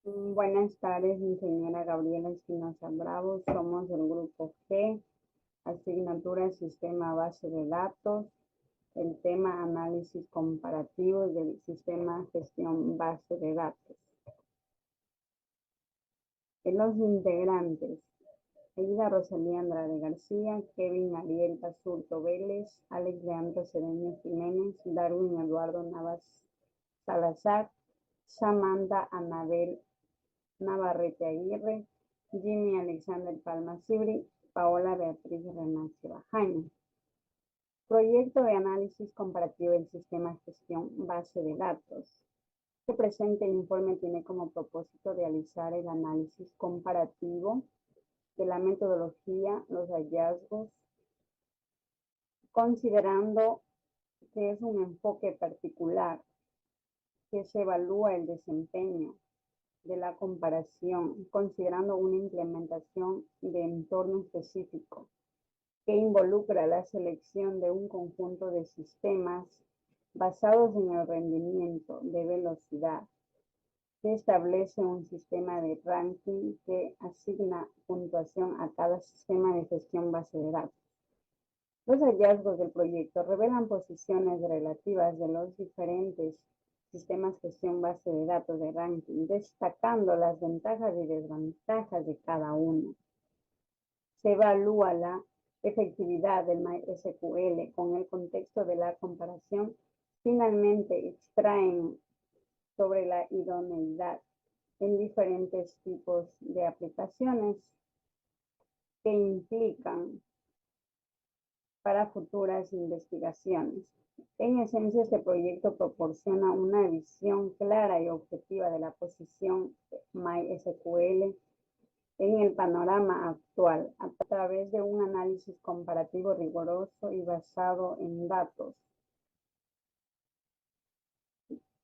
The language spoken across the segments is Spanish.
Buenas tardes, ingeniera Gabriela Espinosa Bravo. Somos del grupo G, asignatura Sistema Base de Datos. El tema análisis comparativo del sistema gestión base de datos. En los integrantes: Aida Rosalía Andrade García, Kevin Ariel Basurto Vélez, Alex Leandro Cedeño Jiménez, Darwin Eduardo Navas Salazar, Samantha Anabel Navarrete Aguirre, Jimmy Alexander Palma Cibri, Paola Beatriz Renacio Bajaña. Proyecto de análisis comparativo del sistema gestión base de datos. Este presente informe tiene como propósito realizar el análisis comparativo de la metodología, los hallazgos, considerando que es un enfoque particular, que se evalúa el desempeño de la comparación, considerando una implementación de entorno específico que involucra la selección de un conjunto de sistemas basados en el rendimiento de velocidad, que establece un sistema de ranking que asigna puntuación a cada sistema de gestión base de datos. Los hallazgos del proyecto revelan posiciones relativas de los diferentes sistemas de gestión base de datos de ranking, destacando las ventajas y desventajas de cada uno. Se evalúa la efectividad del MySQL con el contexto de la comparación. Finalmente, extraen sobre la idoneidad en diferentes tipos de aplicaciones que implican para futuras investigaciones. En esencia, este proyecto proporciona una visión clara y objetiva de la posición de MySQL en el panorama actual, a través de un análisis comparativo riguroso y basado en datos.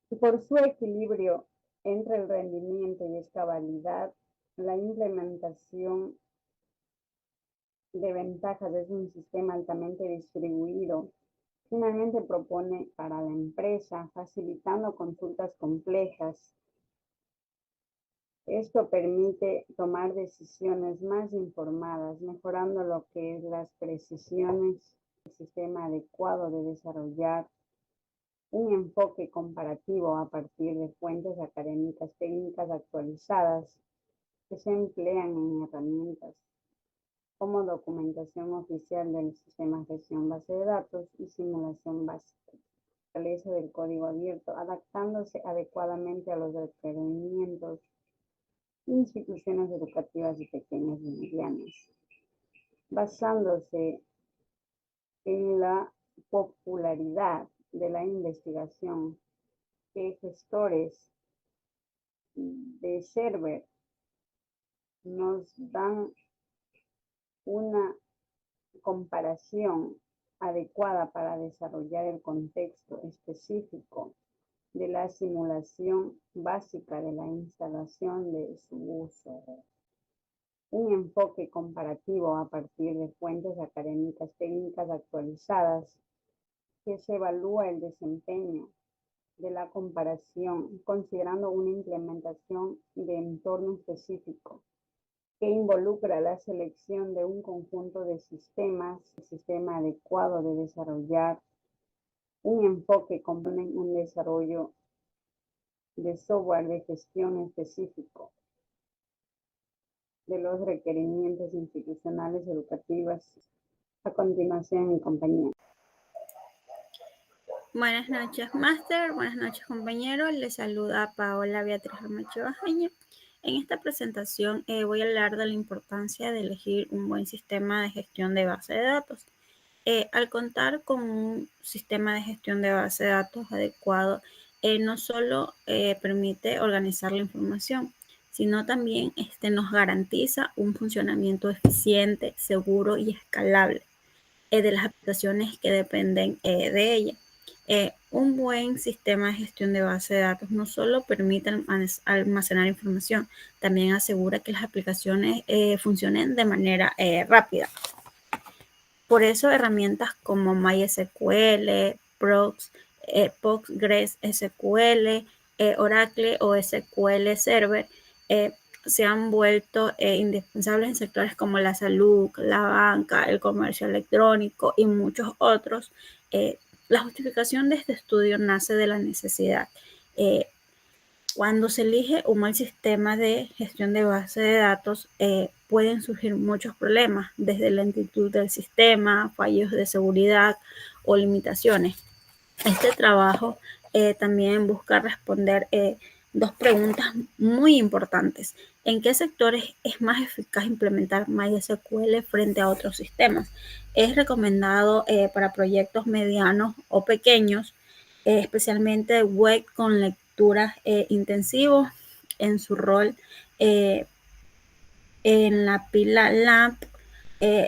Y por su equilibrio entre el rendimiento y escalabilidad, la implementación de ventajas de un sistema altamente distribuido finalmente propone para la empresa, facilitando consultas complejas. Esto permite tomar decisiones más informadas, mejorando lo que es las precisiones del sistema adecuado de desarrollar un enfoque comparativo a partir de fuentes académicas técnicas actualizadas que se emplean en herramientas como documentación oficial del sistema de gestión base de datos y simulación básica. Fortaleza del código abierto, adaptándose adecuadamente a los requerimientos de instituciones educativas y pequeñas y medianas, basándose en la popularidad de la investigación que gestores de server nos dan una comparación adecuada para desarrollar el contexto específico de la simulación básica de la instalación de su uso. Un enfoque comparativo a partir de fuentes académicas técnicas actualizadas que se evalúa el desempeño de la comparación considerando una implementación de entorno específico que involucra la selección de un conjunto de sistemas, el sistema adecuado de desarrollar un enfoque compone un desarrollo de software de gestión específico de los requerimientos institucionales educativos. A continuación, mi compañera. Buenas noches, máster. Buenas noches, compañero. Les saluda Paola Beatriz Renacio Bajaña. En esta presentación voy a hablar de la importancia de elegir un buen sistema de gestión de base de datos. Al contar con un sistema de gestión de base de datos adecuado, no solo permite organizar la información, sino también nos garantiza un funcionamiento eficiente, seguro y escalable de las aplicaciones que dependen de ella. Un buen sistema de gestión de base de datos no solo permite almacenar información, también asegura que las aplicaciones funcionen de manera rápida. Por eso herramientas como MySQL, PostgreSQL, Oracle o SQL Server se han vuelto indispensables en sectores como la salud, la banca, el comercio electrónico y muchos otros. La justificación de este estudio nace de la necesidad. Cuando se elige un mal sistema de gestión de base de datos, pueden surgir muchos problemas, desde lentitud del sistema, fallos de seguridad o limitaciones. Este trabajo también busca responder dos preguntas muy importantes. ¿En qué sectores es más eficaz implementar MySQL frente a otros sistemas? Es recomendado para proyectos medianos o pequeños, especialmente web con lecturas intensivos en su rol en la pila LAMP,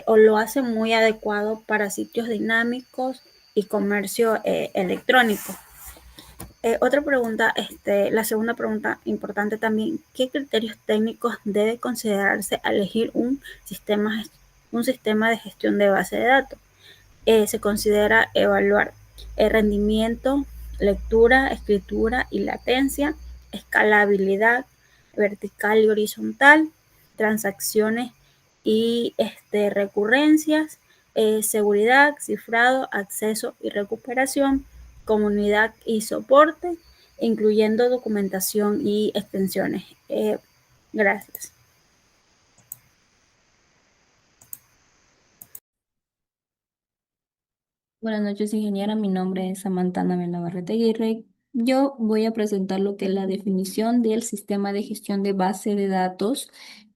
o lo hace muy adecuado para sitios dinámicos y comercio electrónico. Otra pregunta, la segunda pregunta importante también, ¿qué criterios técnicos debe considerarse al elegir un sistema de gestión de base de datos? Se considera evaluar el rendimiento, lectura, escritura y latencia, escalabilidad vertical y horizontal, transacciones y recurrencias, seguridad, cifrado, acceso y recuperación, comunidad y soporte, incluyendo documentación y extensiones. Gracias. Buenas noches, ingeniera. Mi nombre es Samantha Anabel Navarrete Aguirre. Yo voy a presentar lo que es la definición del sistema de gestión de base de datos,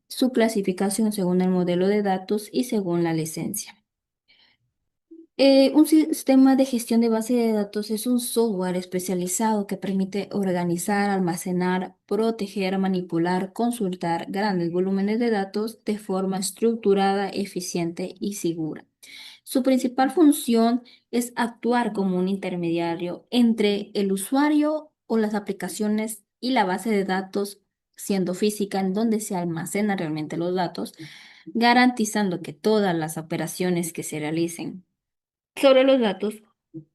su clasificación según el modelo de datos y según la licencia. Un sistema de gestión de base de datos es un software especializado que permite organizar, almacenar, proteger, manipular, consultar grandes volúmenes de datos de forma estructurada, eficiente y segura. Su principal función es actuar como un intermediario entre el usuario o las aplicaciones y la base de datos, siendo física en donde se almacenan realmente los datos, garantizando que todas las operaciones que se realicen sobre los datos,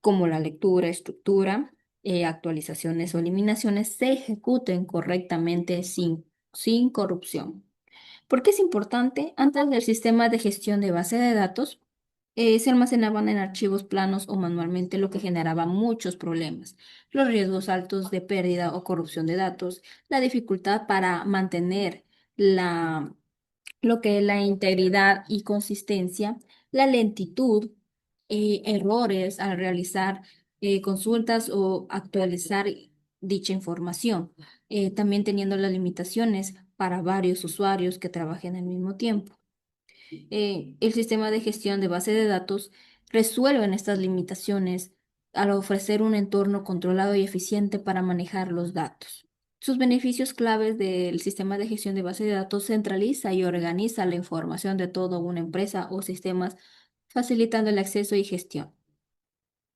como la lectura, estructura, actualizaciones o eliminaciones, se ejecuten correctamente sin corrupción. ¿Por qué es importante? Antes del sistema de gestión de base de datos, se almacenaban en archivos planos o manualmente, lo que generaba muchos problemas. Los riesgos altos de pérdida o corrupción de datos, la dificultad para mantener lo que es la integridad y consistencia, la lentitud, errores al realizar consultas o actualizar dicha información, también teniendo las limitaciones para varios usuarios que trabajen al mismo tiempo. El sistema de gestión de base de datos resuelve estas limitaciones al ofrecer un entorno controlado y eficiente para manejar los datos. Sus beneficios claves del sistema de gestión de base de datos centraliza y organiza la información de toda una empresa o sistemas, facilitando el acceso y gestión.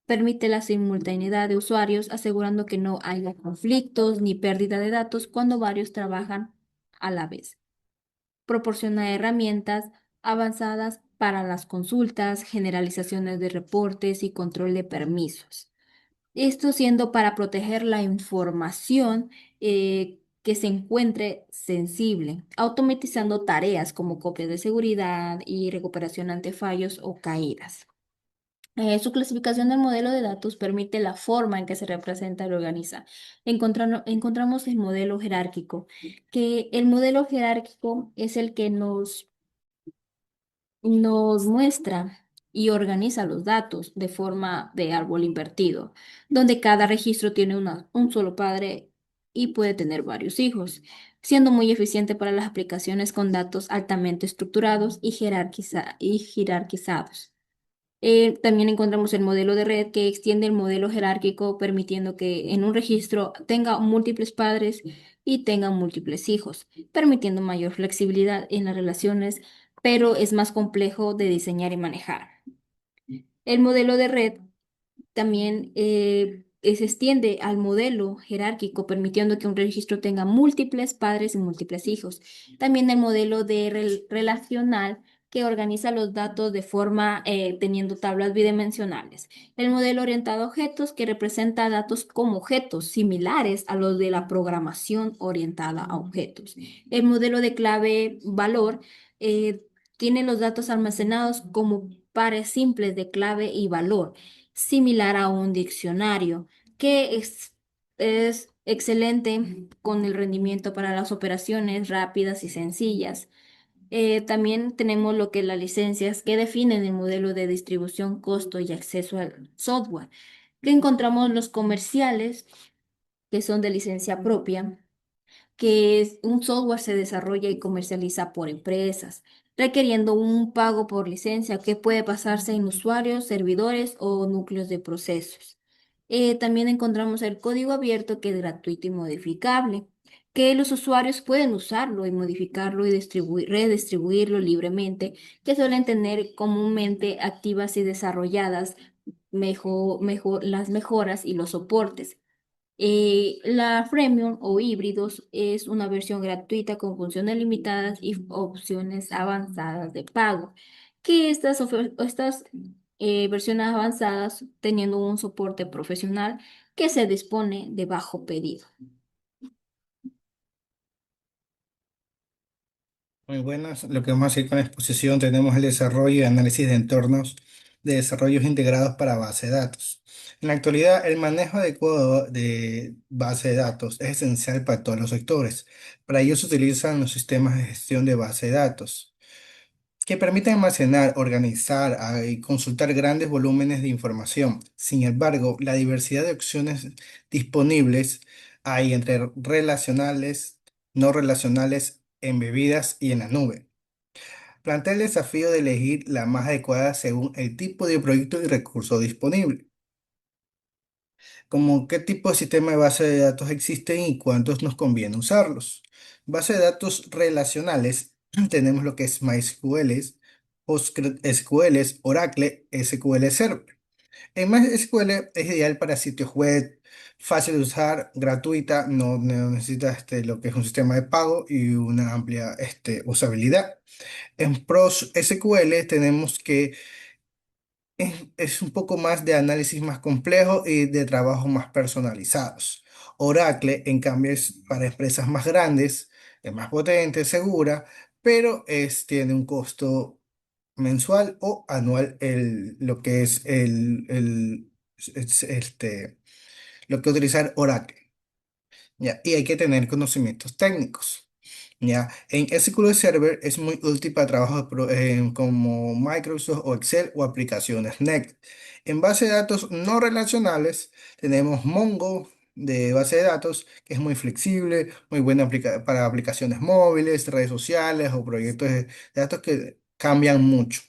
Permite la simultaneidad de usuarios, asegurando que no haya conflictos ni pérdida de datos cuando varios trabajan a la vez. Proporciona herramientas avanzadas para las consultas, generalizaciones de reportes y control de permisos. Esto siendo para proteger la información que se encuentre sensible, automatizando tareas como copias de seguridad y recuperación ante fallos o caídas. Su clasificación del modelo de datos permite la forma en que se representa y organiza. Encontramos el modelo jerárquico, que el modelo jerárquico es el que nos muestra y organiza los datos de forma de árbol invertido, donde cada registro tiene un solo padre y puede tener varios hijos, siendo muy eficiente para las aplicaciones con datos altamente estructurados y jerarquizados. También encontramos el modelo de red que extiende el modelo jerárquico, permitiendo que en un registro tenga múltiples padres y tenga múltiples hijos, permitiendo mayor flexibilidad en las relaciones, pero es más complejo de diseñar y manejar. El modelo de red también se extiende al modelo jerárquico, permitiendo que un registro tenga múltiples padres y múltiples hijos. También el modelo de relacional que organiza los datos de forma teniendo tablas bidimensionales. El modelo orientado a objetos que representa datos como objetos similares a los de la programación orientada a objetos. El modelo de clave valor eh, tiene los datos almacenados como pares simples de clave y valor, similar a un diccionario, que es excelente con el rendimiento para las operaciones rápidas y sencillas. También tenemos lo que las licencias que definen el modelo de distribución, costo y acceso al software, que encontramos los comerciales, que son de licencia propia, que un software se desarrolla y comercializa por empresas, requiriendo un pago por licencia que puede pasarse en usuarios, servidores o núcleos de procesos. También encontramos el código abierto que es gratuito y modificable, que los usuarios pueden usarlo y modificarlo y redistribuirlo libremente, que suelen tener comúnmente activas y desarrolladas las mejoras y los soportes. La freemium o híbridos es una versión gratuita con funciones limitadas y opciones avanzadas de pago, que estas versiones avanzadas teniendo un soporte profesional que se dispone de bajo pedido. Muy buenas. Lo que vamos a hacer con la exposición, tenemos el desarrollo y análisis de entornos de desarrollos integrados para base de datos. En la actualidad, el manejo adecuado de base de datos es esencial para todos los sectores. Para ello se utilizan los sistemas de gestión de base de datos, que permiten almacenar, organizar y consultar grandes volúmenes de información. Sin embargo, la diversidad de opciones disponibles hay entre relacionales, no relacionales, embebidas y en la nube. Plantea el desafío de elegir la más adecuada según el tipo de proyecto y recurso disponible. Como qué tipo de sistema de base de datos existen y cuántos nos conviene usarlos. Base de datos relacionales, tenemos lo que es MySQL, PostgreSQL, Oracle, SQL Server. En MySQL es ideal para sitios web, fácil de usar, gratuita, no necesita lo que es un sistema de pago y una amplia usabilidad. En PostgreSQL tenemos que es un poco más de análisis más complejo y de trabajo más personalizados. Oracle, en cambio, es para empresas más grandes, es más potente, segura, pero tiene un costo mensual o anual lo que es lo que utilizar Oracle. ¿Ya? Y hay que tener conocimientos técnicos. ¿Ya? En SQL Server es muy útil para trabajos como Microsoft o Excel o aplicaciones Next. En base de datos no relacionales tenemos Mongo de base de datos, que es muy flexible, muy buena para aplicaciones móviles, redes sociales o proyectos de datos que cambian mucho.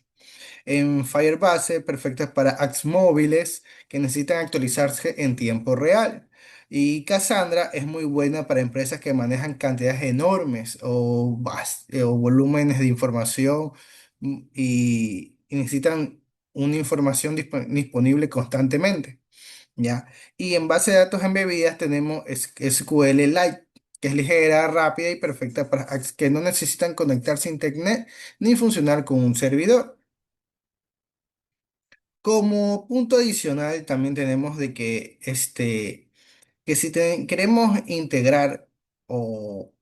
En Firebase, perfectas para apps móviles que necesitan actualizarse en tiempo real. Y Cassandra es muy buena para empresas que manejan cantidades enormes o volúmenes de información y necesitan una información disponible constantemente. ¿Ya? Y en base de datos embebidas tenemos SQL Lite, que es ligera, rápida y perfecta para apps que no necesitan conectarse a Internet ni funcionar con un servidor. Como punto adicional, también tenemos de que si queremos integrar o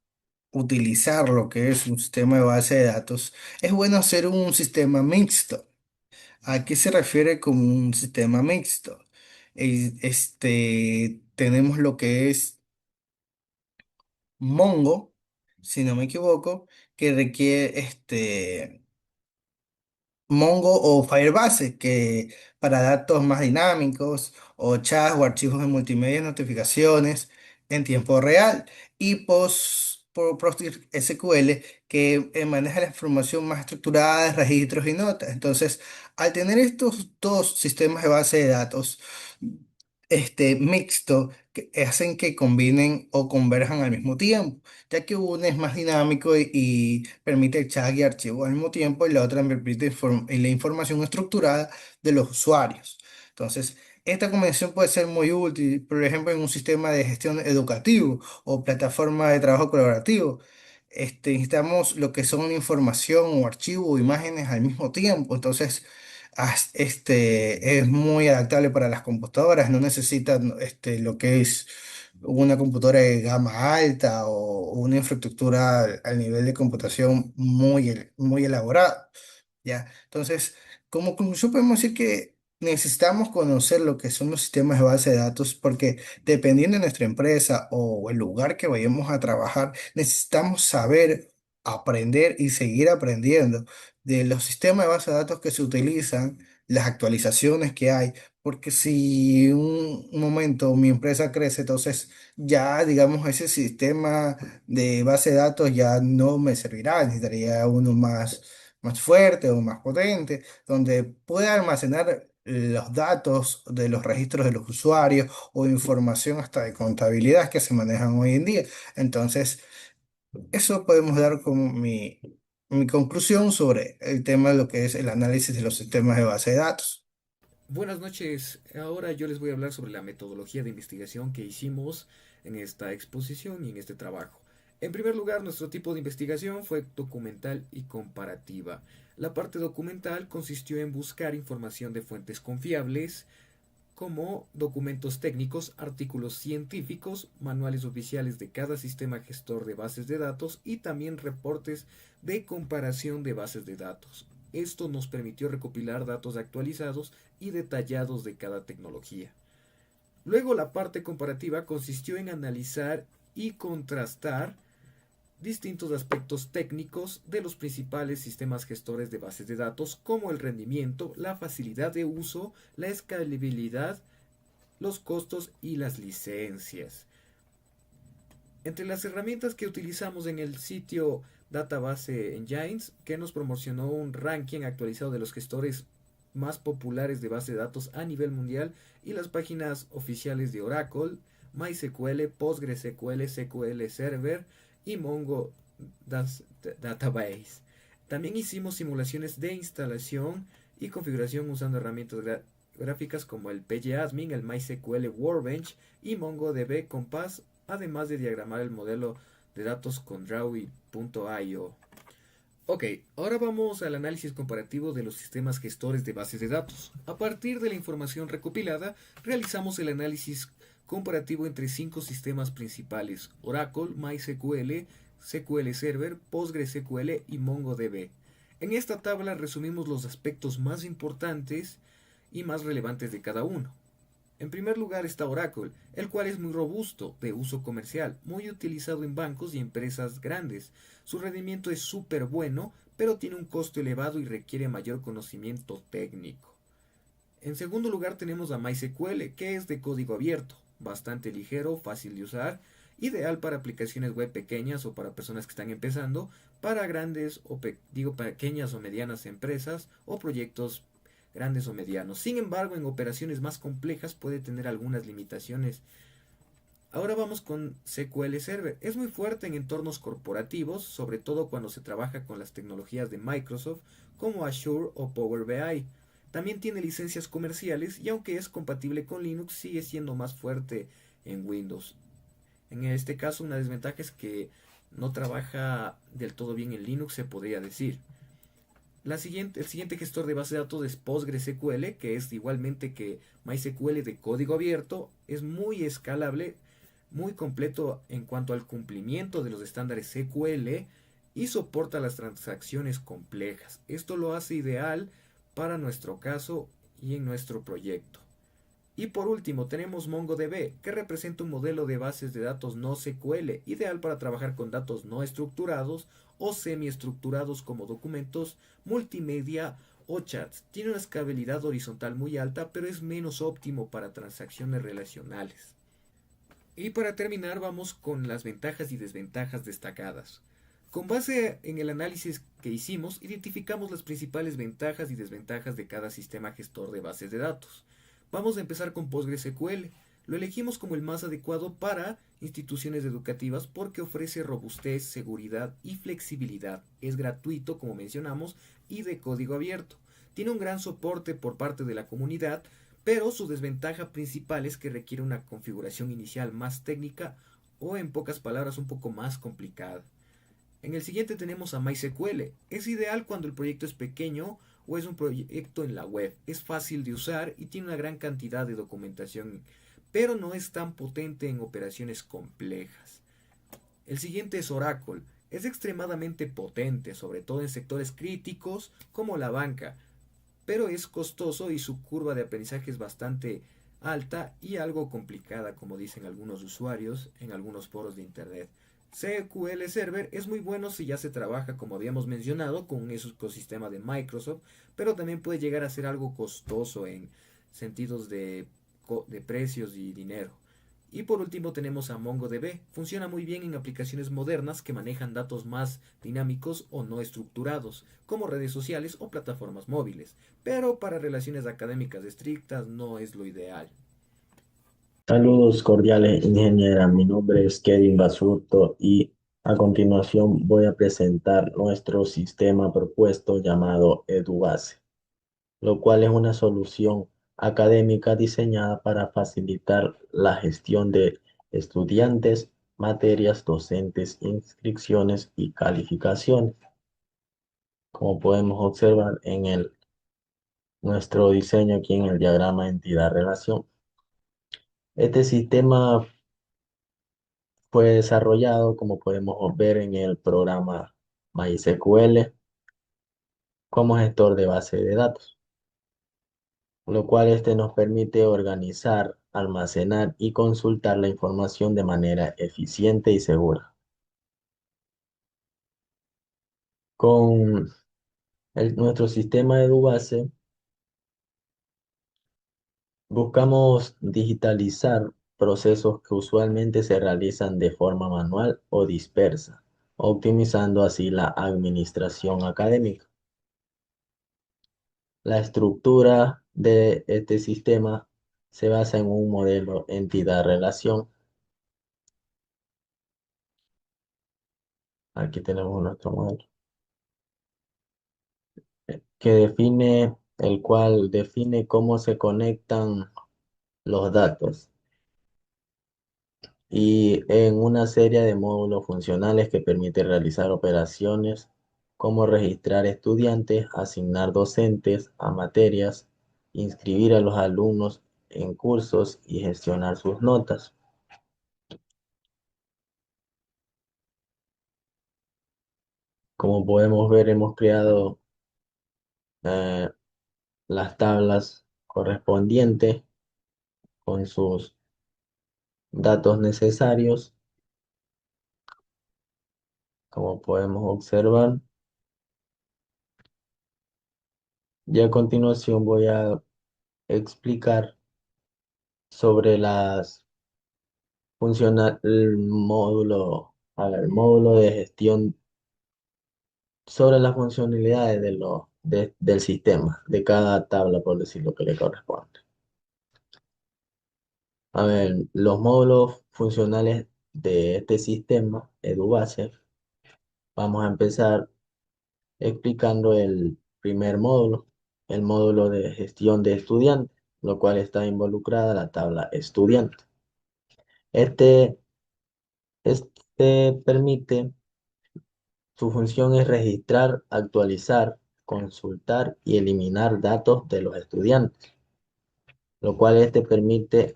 utilizar lo que es un sistema de base de datos, es bueno hacer un sistema mixto. ¿A qué se refiere con un sistema mixto? Tenemos lo que es Mongo, si no me equivoco, que requiere Mongo o Firebase, que para datos más dinámicos, o chats o archivos de multimedia, notificaciones en tiempo real, y PostgreSQL, que maneja la información más estructurada de registros y notas. Entonces, al tener estos dos sistemas de base de datos, mixto, que hacen que combinen o converjan al mismo tiempo, ya que uno es más dinámico y permite chat y archivos al mismo tiempo y la otra permite la información estructurada de los usuarios. Entonces, esta combinación puede ser muy útil, por ejemplo, en un sistema de gestión educativo o plataforma de trabajo colaborativo. necesitamos lo que son información o archivo o imágenes al mismo tiempo. Entonces, es muy adaptable para las computadoras. No necesitan lo que es una computadora de gama alta o una infraestructura al nivel de computación muy elaborada. ¿Ya? Entonces, como conclusión podemos decir que necesitamos conocer lo que son los sistemas de base de datos porque dependiendo de nuestra empresa o el lugar que vayamos a trabajar, necesitamos saber, aprender y seguir aprendiendo de los sistemas de base de datos que se utilizan, las actualizaciones que hay, porque si un momento mi empresa crece, entonces ya, digamos, ese sistema de base de datos ya no me servirá, necesitaría uno más fuerte o más potente, donde pueda almacenar los datos de los registros de los usuarios o información hasta de contabilidad que se manejan hoy en día. Entonces, eso podemos dar como mi conclusión sobre el tema de lo que es el análisis de los sistemas de base de datos. Buenas noches, ahora yo les voy a hablar sobre la metodología de investigación que hicimos en esta exposición y en este trabajo. En primer lugar, nuestro tipo de investigación fue documental y comparativa. La parte documental consistió en buscar información de fuentes confiables, como documentos técnicos, artículos científicos, manuales oficiales de cada sistema gestor de bases de datos y también reportes de comparación de bases de datos. Esto nos permitió recopilar datos actualizados y detallados de cada tecnología. Luego la parte comparativa consistió en analizar y contrastar distintos aspectos técnicos de los principales sistemas gestores de bases de datos como el rendimiento, la facilidad de uso, la escalabilidad, los costos y las licencias. Entre las herramientas que utilizamos en el sitio Database Engines, que nos proporcionó un ranking actualizado de los gestores más populares de base de datos a nivel mundial, y las páginas oficiales de Oracle, MySQL, PostgreSQL, SQL Server y Mongo Database. También hicimos simulaciones de instalación y configuración usando herramientas gráficas como el pgadmin, el MySQL Workbench y MongoDB Compass, además de diagramar el modelo de datos con Drawy.io. Ok, ahora vamos al análisis comparativo de los sistemas gestores de bases de datos. A partir de la información recopilada, realizamos el análisis comparativo entre 5 sistemas principales: Oracle, MySQL, SQL Server, PostgreSQL y MongoDB. En esta tabla resumimos los aspectos más importantes y más relevantes de cada uno. En primer lugar está Oracle, el cual es muy robusto, de uso comercial, muy utilizado en bancos y empresas grandes. Su rendimiento es súper bueno, pero tiene un costo elevado y requiere mayor conocimiento técnico. En segundo lugar tenemos a MySQL, que es de código abierto, bastante ligero, fácil de usar, ideal para aplicaciones web pequeñas o para personas que están empezando, para grandes o pequeñas o medianas empresas o proyectos grandes o medianos. Sin embargo, en operaciones más complejas puede tener algunas limitaciones. Ahora vamos con SQL Server. Es muy fuerte en entornos corporativos, sobre todo cuando se trabaja con las tecnologías de Microsoft como Azure o Power BI. También tiene licencias comerciales y aunque es compatible con Linux, sigue siendo más fuerte en Windows. En este caso, una desventaja es que no trabaja del todo bien en Linux, se podría decir. El siguiente gestor de base de datos es PostgreSQL, que es igualmente que MySQL de código abierto. Es muy escalable, muy completo en cuanto al cumplimiento de los estándares SQL y soporta las transacciones complejas. Esto lo hace ideal para nuestro caso y en nuestro proyecto. Y por último tenemos MongoDB, que representa un modelo de bases de datos no SQL, ideal para trabajar con datos no estructurados o semiestructurados como documentos, multimedia o chats. Tiene una escalabilidad horizontal muy alta, pero es menos óptimo para transacciones relacionales. Y para terminar vamos con las ventajas y desventajas destacadas. Con base en el análisis que hicimos, identificamos las principales ventajas y desventajas de cada sistema gestor de bases de datos. Vamos a empezar con PostgreSQL. Lo elegimos como el más adecuado para instituciones educativas porque ofrece robustez, seguridad y flexibilidad. Es gratuito, como mencionamos, y de código abierto. Tiene un gran soporte por parte de la comunidad, pero su desventaja principal es que requiere una configuración inicial más técnica o, en pocas palabras, un poco más complicada. En el siguiente tenemos a MySQL. Es ideal cuando el proyecto es pequeño o es un proyecto en la web. Es fácil de usar y tiene una gran cantidad de documentación, pero no es tan potente en operaciones complejas. El siguiente es Oracle. Es extremadamente potente, sobre todo en sectores críticos como la banca, pero es costoso y su curva de aprendizaje es bastante alta y algo complicada, como dicen algunos usuarios en algunos foros de internet. SQL Server es muy bueno si ya se trabaja, como habíamos mencionado, con un ecosistema de Microsoft, pero también puede llegar a ser algo costoso en sentidos de precios y dinero. Y por último tenemos a MongoDB. Funciona muy bien en aplicaciones modernas que manejan datos más dinámicos o no estructurados, como redes sociales o plataformas móviles, pero para relaciones académicas estrictas no es lo ideal. Saludos cordiales, ingeniera. Mi nombre es Kevin Basurto y a continuación voy a presentar nuestro sistema propuesto llamado EduBase, lo cual es una solución académica diseñada para facilitar la gestión de estudiantes, materias, docentes, inscripciones y calificaciones. Como podemos observar en nuestro diseño aquí en el diagrama entidad-relación. Este sistema fue desarrollado, como podemos ver en el programa MySQL, como gestor de base de datos, lo cual este nos permite organizar, almacenar y consultar la información de manera eficiente y segura. Con nuestro sistema EduBase, buscamos digitalizar procesos que usualmente se realizan de forma manual o dispersa, optimizando así la administración académica. La estructura de este sistema se basa en un modelo entidad-relación. Aquí tenemos nuestro modelo, que define, el cual define cómo se conectan los datos y en una serie de módulos funcionales que permite realizar operaciones como registrar estudiantes, asignar docentes a materias, inscribir a los alumnos en cursos y gestionar sus notas. Como podemos ver, hemos creado eh, las tablas correspondientes con sus datos necesarios, como podemos observar. Y a continuación voy a explicar sobre el módulo de gestión, sobre las funcionalidades del sistema, de cada tabla, por decir lo que le corresponde. A ver, los módulos funcionales de este sistema, EduBase, vamos a empezar explicando el primer módulo, el módulo de gestión de estudiantes, lo cual está involucrada la tabla estudiante. Este, este permite, su función es registrar, actualizar, consultar y eliminar datos de los estudiantes, lo cual este permite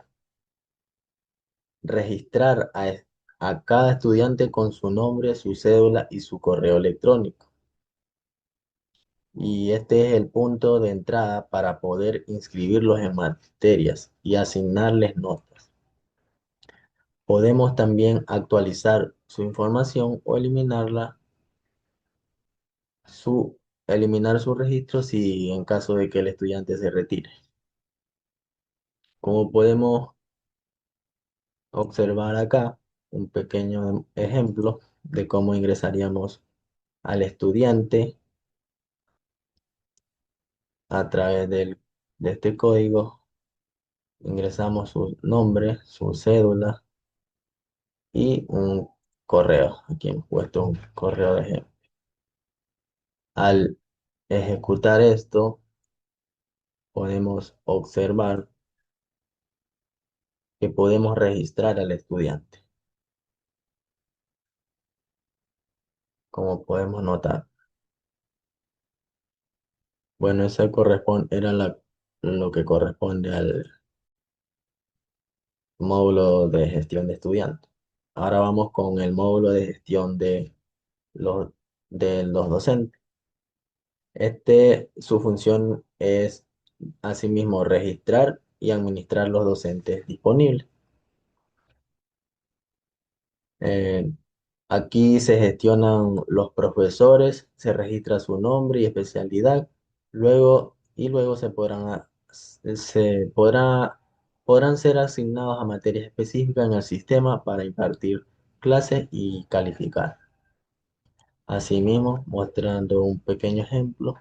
registrar a cada estudiante con su nombre, su cédula y su correo electrónico. Y este es el punto de entrada para poder inscribirlos en materias y asignarles notas. Podemos también actualizar su información o eliminar su registro si en caso de que el estudiante se retire. Como podemos observar acá, un pequeño ejemplo de cómo ingresaríamos al estudiante a través de este código. Ingresamos su nombre, su cédula y un correo. Aquí hemos puesto un correo de ejemplo. Al ejecutar esto, podemos observar que podemos registrar al estudiante. como podemos notar. Bueno, era lo que corresponde al módulo de gestión de estudiantes. Ahora vamos con el módulo de gestión los, de los docentes. Su función es asimismo registrar y administrar los docentes disponibles. Eh, Aquí se gestionan los profesores, se registra su nombre y especialidad, luego se podrán ser asignados a materias específicas en el sistema para impartir clases y calificar. Asimismo, mostrando un pequeño ejemplo,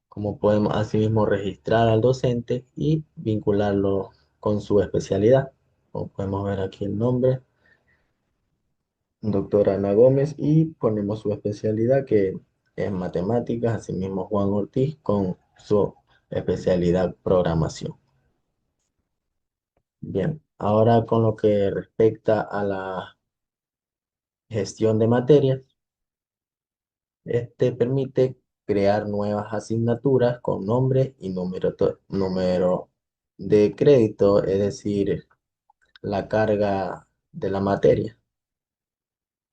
cómo podemos asimismo registrar al docente y vincularlo con su especialidad. Como podemos ver aquí el nombre, doctora Ana Gómez, y ponemos su especialidad que es matemáticas, asimismo Juan Ortiz con su especialidad programación. Bien, ahora con lo que respecta a la gestión de materias, este permite crear nuevas asignaturas con nombre y número de crédito, es decir, la carga de la materia,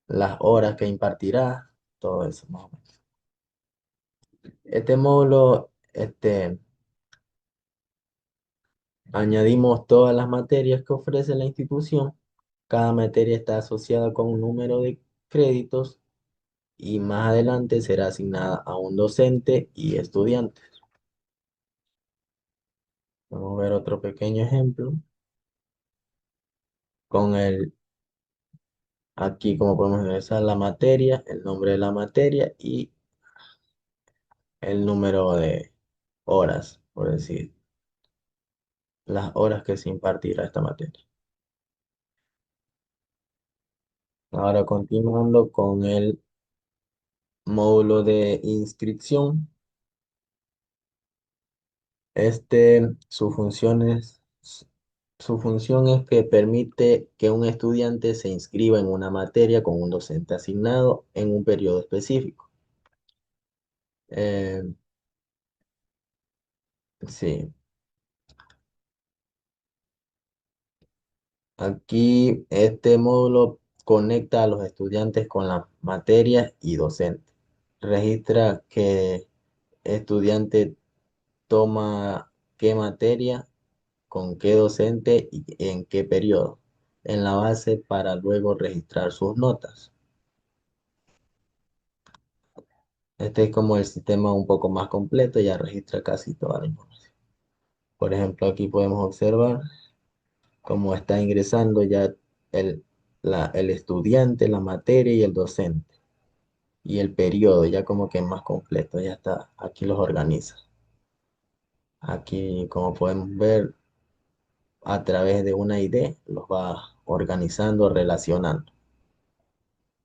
las horas que impartirá, todo eso más o menos. Este módulo, añadimos todas las materias que ofrece la institución. Cada materia está asociada con un número de créditos y más adelante será asignada a un docente y estudiantes. Vamos a ver otro pequeño ejemplo con aquí como podemos ingresar la materia, el nombre de la materia y el número de horas, por decir, las horas que se impartirá esta materia. Ahora continuando con el módulo de inscripción. Su su función es que permite que un estudiante se inscriba en una materia con un docente asignado en un periodo específico. Eh, sí, aquí este módulo conecta a los estudiantes con las materias y docentes. Registra qué estudiante toma qué materia, con qué docente y en qué periodo en la base para luego registrar sus notas. Este es como el sistema un poco más completo, ya registra casi toda la información. Por ejemplo, aquí podemos observar cómo está ingresando ya el, el estudiante, la materia y el docente. Y el periodo, ya como que es más completo, ya está, aquí los organiza. Aquí, como podemos ver, a través de una ID, los va organizando, relacionando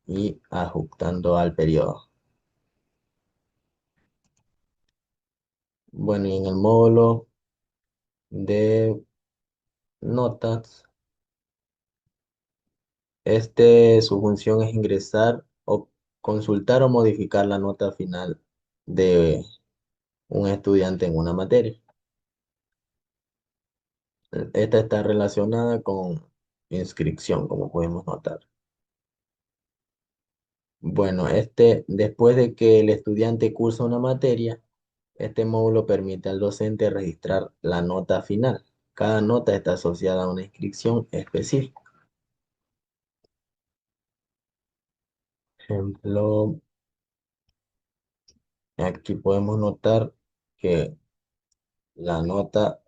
y ajustando al periodo. Bueno, y en el módulo de notas, su función es ingresar o consultar o modificar la nota final de un estudiante en una materia. Esta está relacionada con inscripción, como podemos notar. Bueno, después de que el estudiante cursa una materia, este módulo permite al docente registrar la nota final. Cada nota está asociada a una inscripción específica. Ejemplo, aquí podemos notar que la nota,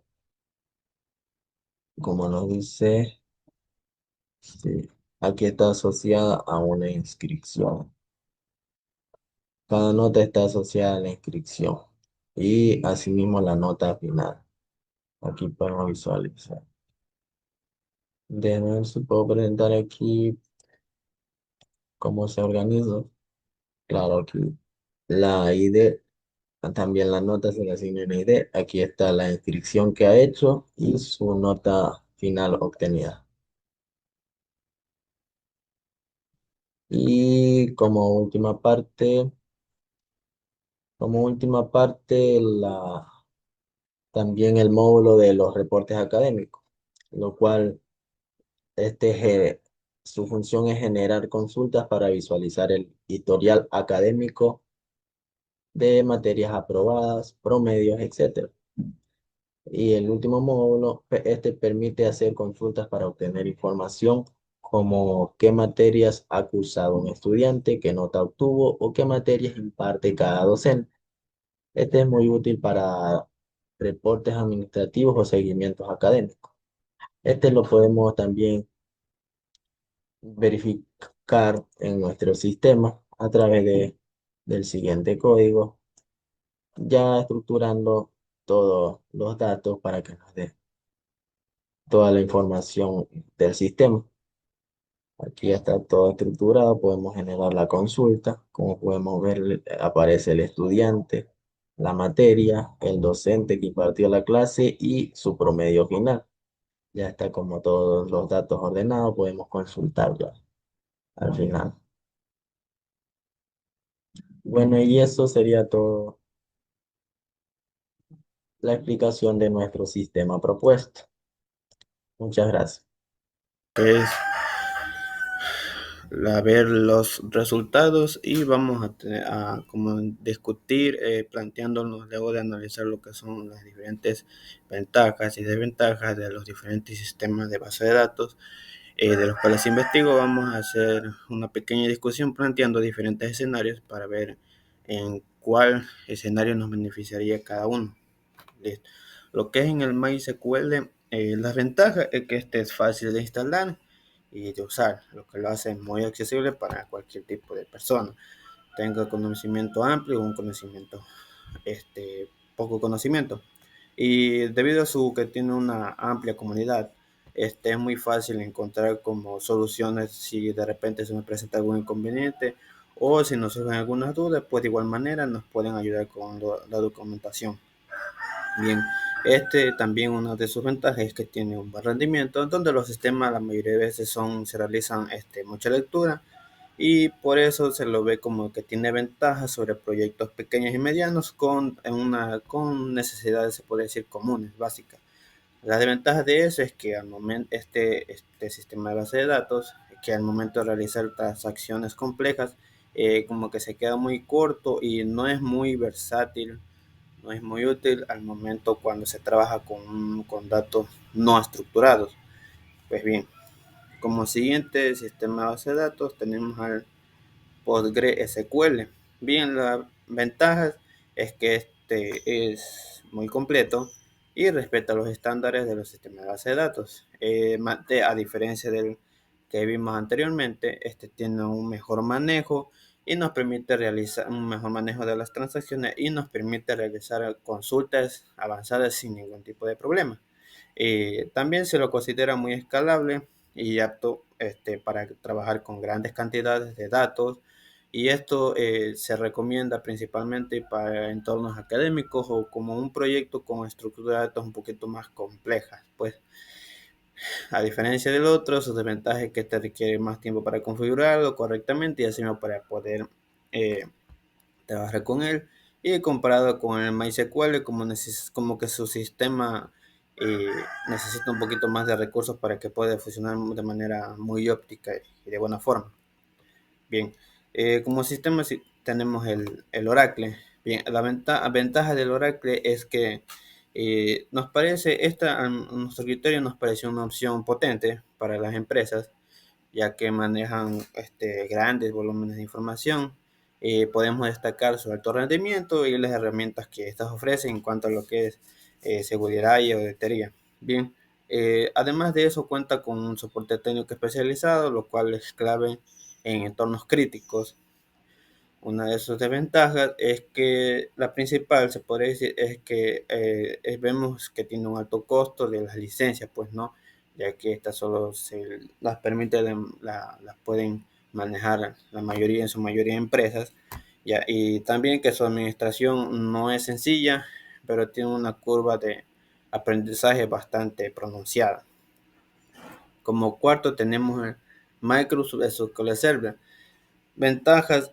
como nos dice, sí, aquí está asociada a una inscripción. Cada nota está asociada a la inscripción y asimismo la nota final. Aquí podemos visualizar. Déjenme ver si puedo presentar aquí cómo se organiza. Claro, aquí la ID, también la nota se le asigna una ID. Aquí está la inscripción que ha hecho y su nota final obtenida. Y como última parte, también el módulo de los reportes académicos, lo cual este, ge- su función es generar consultas para visualizar el historial académico de materias aprobadas, promedios, etcétera. Y el último módulo, este permite hacer consultas para obtener información como qué materias ha cursado un estudiante, qué nota obtuvo o qué materias imparte cada docente. Este es muy útil para reportes administrativos o seguimientos académicos. Este lo podemos también verificar en nuestro sistema a través del siguiente código, ya estructurando todos los datos para que nos dé toda la información del sistema. Aquí ya está todo estructurado, podemos generar la consulta. Como podemos ver, aparece el estudiante, la materia, el docente que impartió la clase y su promedio final. Ya está como todos los datos ordenados, podemos consultarlo al final. Bueno, y eso sería todo la explicación de nuestro sistema propuesto. Muchas gracias. Es ver los resultados y vamos a como discutir, planteándonos luego de analizar lo que son las diferentes ventajas y desventajas de los diferentes sistemas de base de datos, de los cuales investigo. Vamos a hacer una pequeña discusión planteando diferentes escenarios para ver en cuál escenario nos beneficiaría cada uno. Listo. Lo que es en el MySQL, las ventajas es que este es fácil de instalar y de usar, lo que lo hace muy accesible para cualquier tipo de persona, tenga conocimiento amplio o un conocimiento, poco conocimiento. Y debido a su que tiene una amplia comunidad, es muy fácil encontrar como soluciones si de repente se me presenta algún inconveniente o si nos surgen algunas dudas, pues de igual manera nos pueden ayudar con la documentación. Bien, también una de sus ventajas es que tiene un buen rendimiento, donde los sistemas la mayoría de veces se realizan mucha lectura y por eso se lo ve como que tiene ventajas sobre proyectos pequeños y medianos con necesidades, se puede decir, comunes, básicas. La desventaja de eso es que al momento este sistema de base de datos, que al momento de realizar transacciones complejas, como que se queda muy corto y no es muy versátil, no es muy útil al momento cuando se trabaja con datos no estructurados. Pues bien, como siguiente sistema de base de datos tenemos al PostgreSQL. Bien, la ventaja es que este es muy completo y respeta los estándares de los sistemas de base de datos. A diferencia del que vimos anteriormente, este tiene un mejor manejo y nos permite realizar un mejor manejo de las transacciones y nos permite realizar consultas avanzadas sin ningún tipo de problema. También se lo considera muy escalable y apto para trabajar con grandes cantidades de datos, y esto se recomienda principalmente para entornos académicos o como un proyecto con estructuras de datos un poquito más complejas. Pues a diferencia del otro, sus desventajas es que te requiere más tiempo para configurarlo correctamente y así para poder eh, trabajar con él. Y comparado con el MySQL, como que su sistema eh, necesita un poquito más de recursos para que pueda funcionar de manera muy óptica y de buena forma. Bien, como sistema tenemos el Oracle. Bien, la ventaja del Oracle es que nos parece, a nuestro criterio nos parece una opción potente para las empresas, ya que manejan grandes volúmenes de información. Podemos destacar su alto rendimiento y las herramientas que estas ofrecen en cuanto a lo que es seguridad y auditoría. Bien, además de eso cuenta con un soporte técnico especializado, lo cual es clave en entornos críticos. Una de sus desventajas es que la principal, se podría decir, es que vemos que tiene un alto costo de las licencias, pues no, ya que estas solo se las permite, las pueden manejar en su mayoría empresas, ya, y también que su administración no es sencilla, pero tiene una curva de aprendizaje bastante pronunciada. Como cuarto tenemos el Microsoft SQL Server. Ventajas,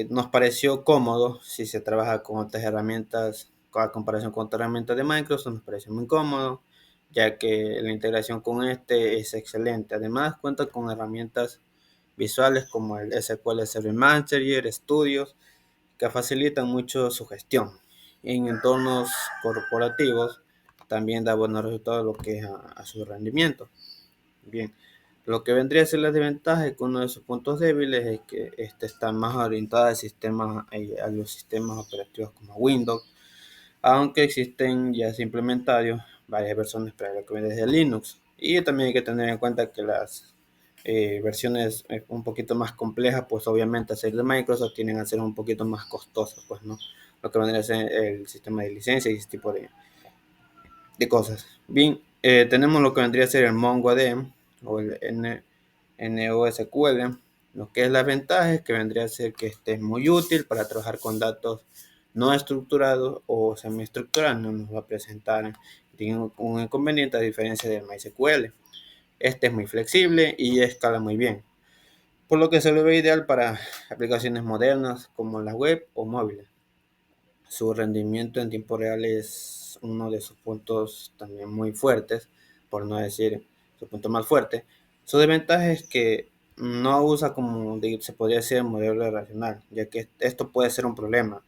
nos pareció cómodo si se trabaja con otras herramientas, a comparación con otras herramientas de Microsoft, nos pareció muy cómodo, ya que la integración con este es excelente. Además, cuenta con herramientas visuales como el SQL Server Manager, Studios, que facilitan mucho su gestión. En entornos corporativos también da buenos resultados lo que es a su rendimiento. Bien, lo que vendría a ser la desventaja es que uno de sus puntos débiles es que este está más orientado a los sistemas operativos como Windows, aunque existen ya se implementados varias versiones para lo que viene desde Linux. Y también hay que tener en cuenta que las versiones un poquito más complejas, pues obviamente al ser de Microsoft tienen a ser un poquito más costosas, pues no, lo que vendría a ser el sistema de licencia y ese tipo de cosas. Bien, tenemos lo que vendría a ser el MongoDB o el NoSQL. Lo que es la ventaja es que vendría a ser que este es muy útil para trabajar con datos no estructurados o semiestructurados. No nos va a presentar un inconveniente a diferencia del MySQL. Este es muy flexible y escala muy bien, por lo que se lo ve ideal para aplicaciones modernas como la web o móviles. Su rendimiento en tiempo real es uno de sus puntos también muy fuertes, por no decir su punto más fuerte. Su desventaja es que no usa como se podría decir modelo relacional, ya que esto puede ser un problema,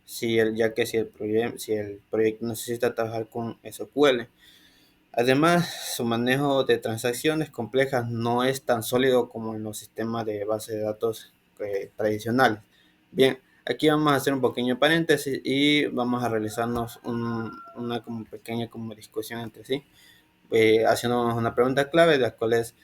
ya que si el proyecto necesita trabajar con SQL. Además, su manejo de transacciones complejas no es tan sólido como en los sistemas de base de datos tradicionales. Bien, aquí vamos a hacer un pequeño paréntesis y vamos a realizarnos una como pequeña como discusión entre sí, haciéndonos una pregunta clave, de la cual es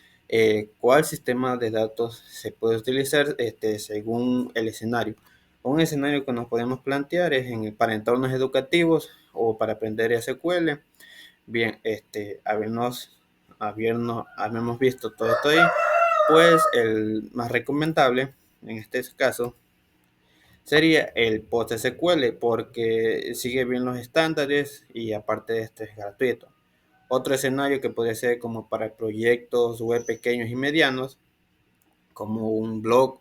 ¿cuál sistema de datos se puede utilizar según el escenario? Un escenario que nos podemos plantear es para entornos educativos o para aprender SQL. Bien, habíamos visto todo esto ahí, pues el más recomendable en este caso sería el PostgreSQL porque sigue bien los estándares y aparte de esto es gratuito. Otro escenario que puede ser como para proyectos web pequeños y medianos, como un blog,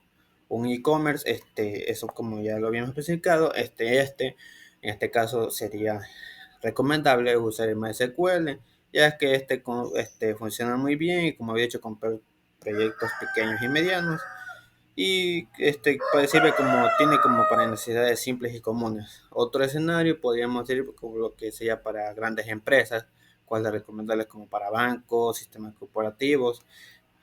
un e-commerce, eso como ya lo habíamos especificado, en este caso sería recomendable usar el MySQL, ya que funciona muy bien y como había dicho con proyectos pequeños y medianos y sirve tiene como para necesidades simples y comunes. Otro escenario podríamos decir como lo que sea para grandes empresas, cual es recomendable como para bancos, sistemas corporativos.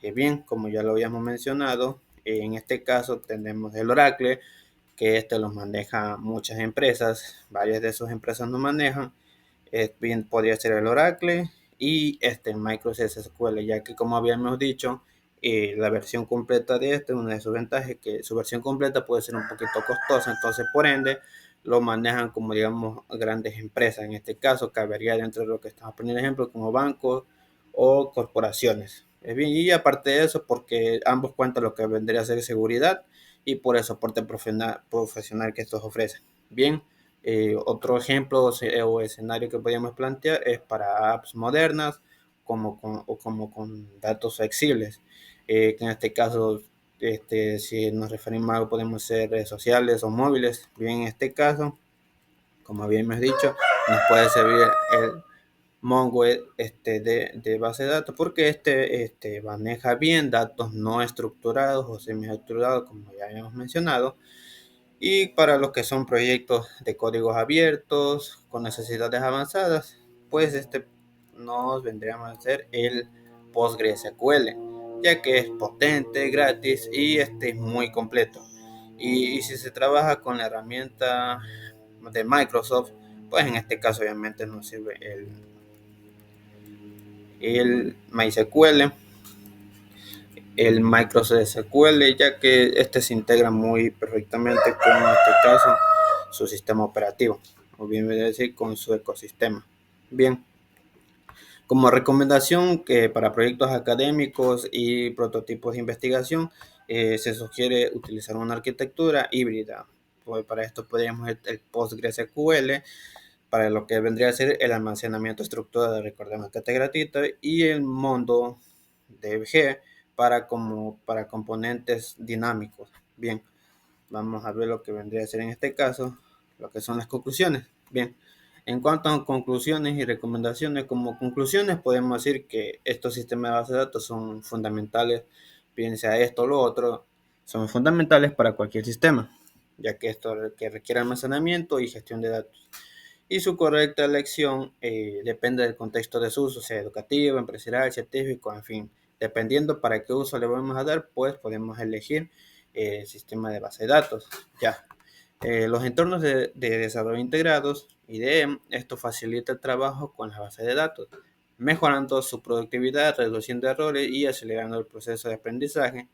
Bien, como ya lo habíamos mencionado, en este caso tenemos el Oracle, que los maneja muchas empresas, varias de sus empresas lo manejan. Bien, podría ser el Oracle y Microsoft SQL, ya que como habíamos dicho, la versión completa de una de sus ventajas es que su versión completa puede ser un poquito costosa, entonces por ende lo manejan como digamos grandes empresas. En este caso cabería dentro de lo que estamos poniendo ejemplo como bancos o corporaciones. Bien, y aparte de eso, porque ambos cuentan lo que vendría a ser seguridad y por el soporte profesional que estos ofrecen. Bien, otro ejemplo o escenario que podríamos plantear es para apps modernas como con datos flexibles, que en este caso, si nos referimos a algo, podemos ser redes sociales o móviles. Bien, en este caso, como habíamos dicho, nos puede servir el Mongo de base de datos porque maneja bien datos no estructurados o semi estructurados, como ya habíamos mencionado, y para los que son proyectos de códigos abiertos con necesidades avanzadas, pues nos vendríamos a ser el PostgreSQL, ya que es potente, gratis y es muy completo. Y si se trabaja con la herramienta de Microsoft, pues en este caso obviamente nos sirve el MySQL, el Microsoft SQL, ya que se integra muy perfectamente con, en este caso, su sistema operativo, o bien decir, con su ecosistema. Bien, como recomendación que para proyectos académicos y prototipos de investigación, se sugiere utilizar una arquitectura híbrida. Pues para esto podríamos el PostgreSQL, para lo que vendría a ser el almacenamiento estructurado, recordemos que este es gratuito, y el MongoDB para componentes dinámicos. Bien, vamos a ver lo que vendría a ser en este caso, lo que son las conclusiones. Bien, en cuanto a conclusiones y recomendaciones, como conclusiones podemos decir que estos sistemas de base de datos son fundamentales, bien sea esto o lo otro, son fundamentales para cualquier sistema, ya que esto que requiere almacenamiento y gestión de datos. Y su correcta elección depende del contexto de su uso, sea educativo, empresarial, científico, en fin. Dependiendo para qué uso le vamos a dar, pues podemos elegir el sistema de base de datos. Ya. Los entornos de desarrollo integrados, IDE, esto facilita el trabajo con las bases de datos, mejorando su productividad, reduciendo errores y acelerando el proceso de aprendizaje,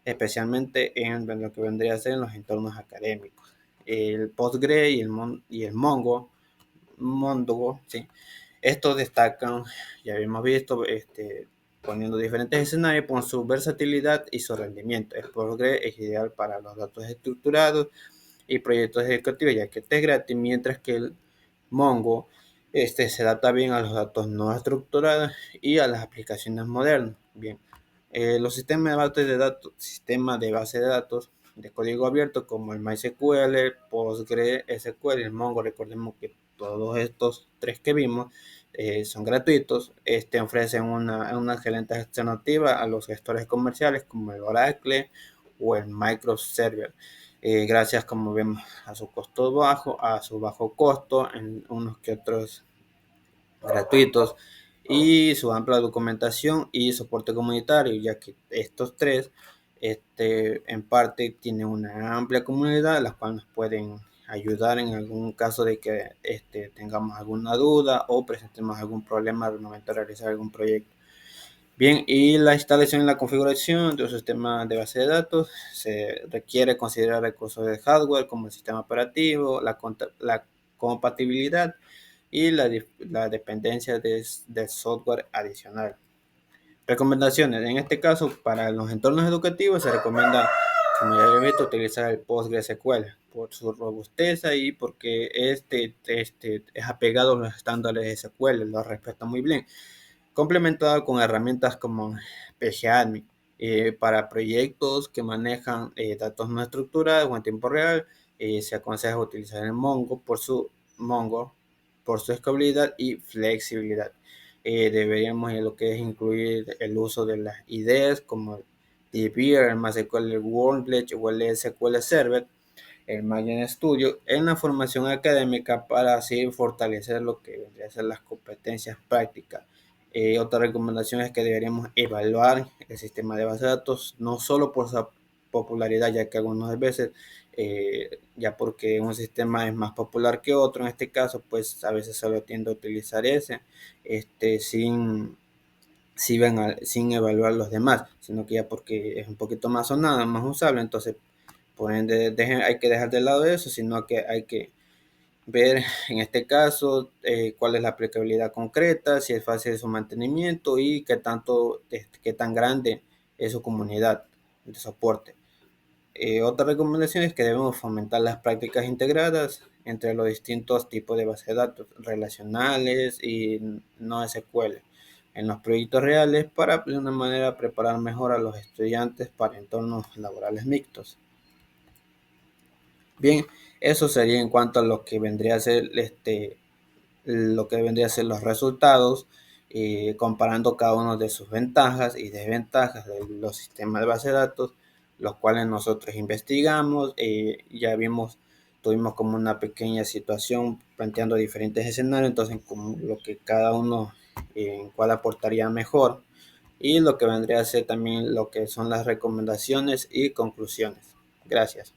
especialmente en lo que vendría a ser en los entornos académicos. El Postgre y el Mongo, ¿sí? Estos destacan, ya habíamos visto, poniendo diferentes escenarios por su versatilidad y su rendimiento. El Postgre es ideal para los datos estructurados y proyectos ejecutivos, ya que este es gratis, mientras que el Mongo se adapta bien a los datos no estructurados y a las aplicaciones modernas. Bien, los sistemas de base de datos de código abierto como el MySQL, PostgreSQL y el Mongo, recordemos que todos estos tres que vimos son gratuitos. Ofrecen una excelente alternativa a los gestores comerciales como el Oracle o el Microsoft Server. Gracias, como vemos, a su costo bajo, a su bajo costo en unos que otros gratuitos y su amplia documentación y soporte comunitario, ya que estos tres en parte tienen una amplia comunidad, las cuales nos pueden ayudar en algún caso de que tengamos alguna duda o presentemos algún problema al momento de realizar algún proyecto. Bien, y la instalación y la configuración de un sistema de base de datos se requiere considerar recursos de hardware como el sistema operativo, la compatibilidad y la dependencia del software adicional. Recomendaciones. En este caso, para los entornos educativos se recomienda, como ya he visto, utilizar el PostgreSQL por su robustez y porque es apegado a los estándares de SQL, lo respeta muy bien, complementado con herramientas como PGAdmin. Para proyectos que manejan datos no estructurados o en tiempo real, se aconseja utilizar el Mongo por su escalabilidad y flexibilidad. Deberíamos lo que es incluir el uso de las IDEs como DBeer, el MySQL Workbench o el SQL Server, el Maven Studio en la formación académica para así fortalecer lo que vendría a ser las competencias prácticas. Otra recomendación es que deberíamos evaluar el sistema de base de datos no solo por su popularidad, ya que algunas veces ya porque un sistema es más popular que otro, en este caso pues a veces solo tiendo a utilizar ese sin evaluar los demás, sino que ya porque es un poquito más sonado, más usable, entonces por ende hay que dejar de lado eso, sino que hay que ver en este caso cuál es la aplicabilidad concreta, si es fácil su mantenimiento y qué tan grande es su comunidad de soporte. Otra recomendación es que debemos fomentar las prácticas integradas entre los distintos tipos de bases de datos relacionales y no SQL en los proyectos reales para de una manera preparar mejor a los estudiantes para entornos laborales mixtos. Bien, eso sería en cuanto a lo que vendría a ser los resultados, comparando cada uno de sus ventajas y desventajas de los sistemas de base de datos, los cuales nosotros investigamos. Tuvimos como una pequeña situación planteando diferentes escenarios, entonces como lo que cada uno en cuál aportaría mejor y lo que vendría a ser también lo que son las recomendaciones y conclusiones. Gracias.